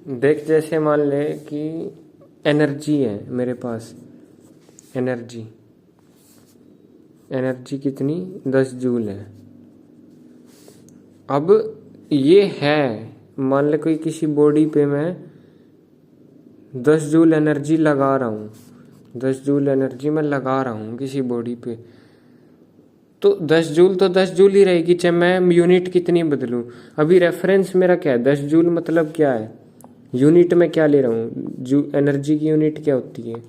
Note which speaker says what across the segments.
Speaker 1: देख, जैसे मान ले कि एनर्जी है मेरे पास। एनर्जी एनर्जी कितनी? 10 जूल है। अब ये है, मान ले कोई किसी बॉडी पे मैं 10 जूल एनर्जी लगा रहा हूँ, 10 जूल एनर्जी मैं लगा रहा हूँ किसी बॉडी पे, तो 10 जूल तो 10 जूल ही रहेगी, चाहे मैं यूनिट कितनी बदलूँ। अभी रेफरेंस मेरा क्या है? 10 जूल मतलब क्या है? यूनिट में क्या ले रहा हूँ? एनर्जी की यूनिट क्या होती है?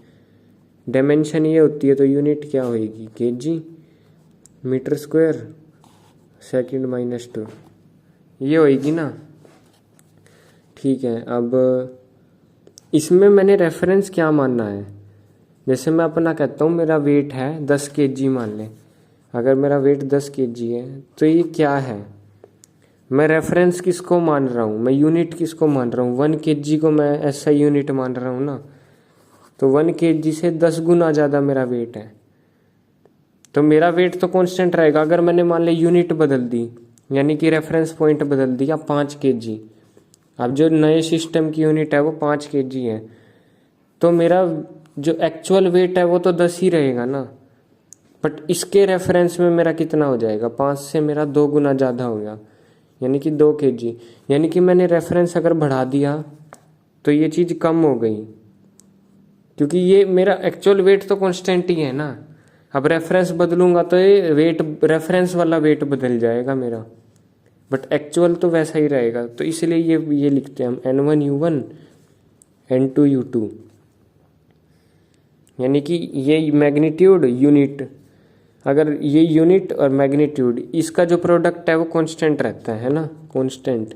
Speaker 1: डायमेंशन ये होती है, तो यूनिट क्या होगी? Kg, metre square, second minus 2, ये होएगी ना। ठीक है, अब इसमें मैंने रेफरेंस क्या मानना है? जैसे मैं अपना कहता हूँ मेरा वेट है 10 केजी, मान लें अगर मेरा वेट 10 केजी है, तो ये क्या है? मैं रेफरेंस किसको मान रहा हूँ? मैं यूनिट किसको मान रहा हूँ? 1 केजी को मैं ऐसा यूनिट मान रहा हूँ ना, तो 1 केजी से 10 गुना ज़्यादा मेरा वेट है, तो मेरा वेट तो कांस्टेंट रहेगा। अगर मैंने मान लिया यूनिट बदल दी, यानी कि रेफरेंस पॉइंट बदल दिया 5 केजी, अब जो नए सिस्टम की यूनिट है वो 5 केजी है, तो मेरा जो एक्चुअल वेट है वो तो 10 ही रहेगा ना, बट इसके रेफरेंस में मेरा कितना हो जाएगा? 5 से मेरा 2 गुना ज़्यादा हो गया, यानी कि 2 केजी। यानी कि मैंने रेफरेंस अगर बढ़ा दिया तो ये चीज़ कम हो गई, क्योंकि ये मेरा एक्चुअल वेट तो कांस्टेंट ही है ना। अब रेफरेंस बदलूंगा तो ये वेट, रेफरेंस वाला वेट बदल जाएगा मेरा, बट एक्चुअल तो वैसा ही रहेगा। तो इसलिए ये लिखते हैं हम N1U1 N2U2, यानी कि ये मैग्नीट्यूड यूनिट, अगर ये यूनिट और मैग्नीट्यूड इसका जो प्रोडक्ट है वो कांस्टेंट रहता है ना, कांस्टेंट।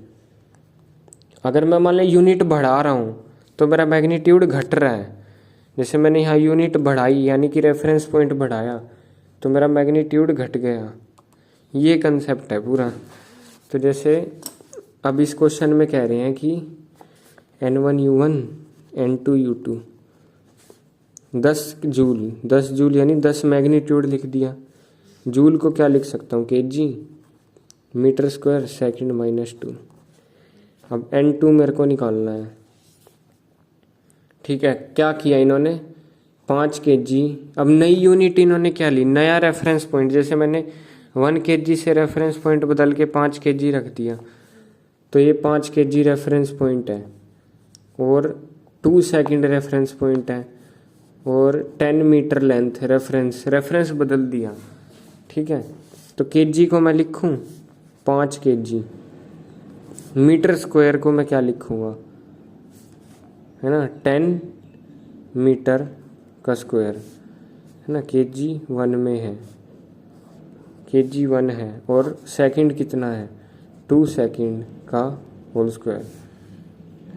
Speaker 1: अगर मैं मान लो यूनिट बढ़ा रहा हूँ तो मेरा मैग्नीट्यूड घट रहा है। जैसे मैंने यहाँ यूनिट बढ़ाई, यानी कि रेफरेंस पॉइंट बढ़ाया, तो मेरा मैग्नीट्यूड घट गया। ये कंसेप्ट है पूरा। तो जैसे अब इस क्वेश्चन में कह रहे हैं कि N1U1 N2U2 10 जूल, 10 जूल यानी 10 मैग्नीट्यूड लिख दिया। जूल को क्या लिख सकता हूँ? Kg, metre square, second minus 2। अब N2 मेरे को निकालना है। ठीक है, क्या किया इन्होंने? 5 केजी। अब नई यूनिट इन्होंने क्या ली? नया रेफरेंस पॉइंट। जैसे मैंने 1 केजी से रेफरेंस पॉइंट बदल के 5 केजी रख दिया, तो ये 5 केजी रेफरेंस पॉइंट है, और 2 सेकंड रेफरेंस पॉइंट है, और 10 मीटर लेंथ रेफरेंस बदल दिया। ठीक है, तो केजी को मैं लिखूं 5 केजी, मीटर स्क्वायर को मैं क्या लिखूंगा? है ना, 10 मीटर का स्क्वायर, है ना। केजी 1 में है, केजी 1 है, और सेकंड कितना है? 2 सेकंड का होल स्क्वायर,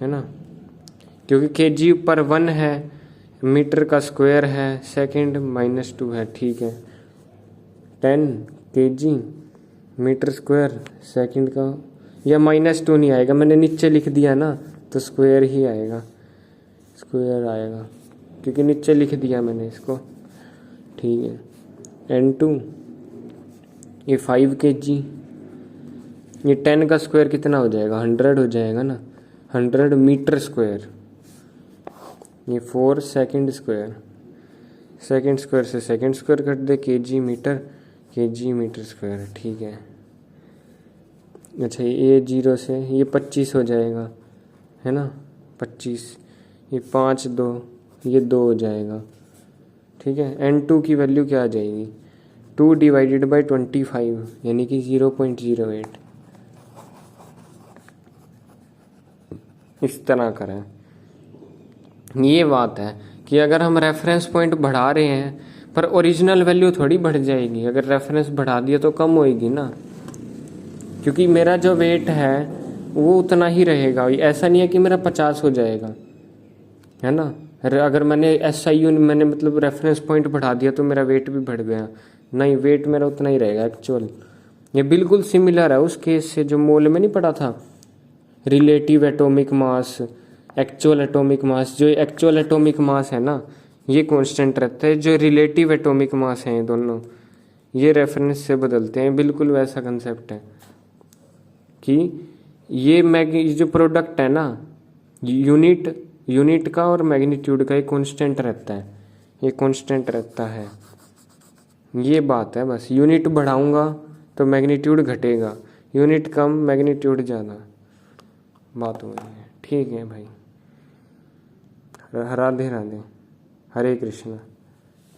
Speaker 1: है ना, क्योंकि केजी ऊपर 1 है, मीटर का स्क्वायर है, सेकंड माइनस 2 है। ठीक है, 10 केजी मीटर स्क्वायर सेकंड का, या माइनस 2 नहीं आएगा, मैंने नीचे लिख दिया ना, तो स्क्वायर ही आएगा, स्क्वायर आएगा, क्योंकि नीचे लिख दिया मैंने इसको। ठीक है, N2 ये 5 केजी, ये 10 का स्क्वायर कितना हो जाएगा? 100 हो जाएगा ना, 100 मीटर स्क्वायर। ये 4 सेकंड स्क्वायर, सेकंड स्क्वायर से सेकंड स्क्वायर कट दे, केजी मीटर स्क्वायर। ठीक है, अच्छा ये 0 से ये 25 हो जाएगा, है ना, 25, ये 5 2, ये 2 हो जाएगा। ठीक है, N2 की वैल्यू क्या आ जाएगी? 2 डिवाइडेड बाई 25, यानी कि 0.08। इस तरह करें। ये बात है कि अगर हम रेफरेंस पॉइंट बढ़ा रहे हैं, पर ओरिजिनल वैल्यू थोड़ी बढ़ जाएगी। अगर रेफरेंस बढ़ा दिया तो कम होएगी ना, क्योंकि मेरा जो वेट है वो उतना ही रहेगा। ऐसा नहीं है कि मेरा 50 हो जाएगा, है ना। अगर मैंने SI मैंने मतलब रेफरेंस पॉइंट बढ़ा दिया तो मेरा वेट भी बढ़ गया, नहीं, वेट मेरा उतना ही रहेगा एक्चुअल। ये बिल्कुल सिमिलर है उस केस से जो मोल में नहीं पढ़ा था, relative atomic mass, actual atomic mass. जो एक्चुअल एटॉमिक मास है ना, ये कांस्टेंट रहता है, जो रिलेटिव एटॉमिक मास हैं दोनों, ये रेफरेंस से बदलते हैं। बिल्कुल वैसा कंसेप्ट है कि ये जो प्रोडक्ट है ना, यूनिट का और मैग्नीट्यूड का एक कांस्टेंट रहता है, ये कांस्टेंट रहता है, ये बात है बस। यूनिट बढ़ाऊंगा तो मैग्नीट्यूड घटेगा, यूनिट कम मैग्नीट्यूड ज़्यादा, बात हो गई है। ठीक है भाई, राधे राधे, हरे कृष्ण।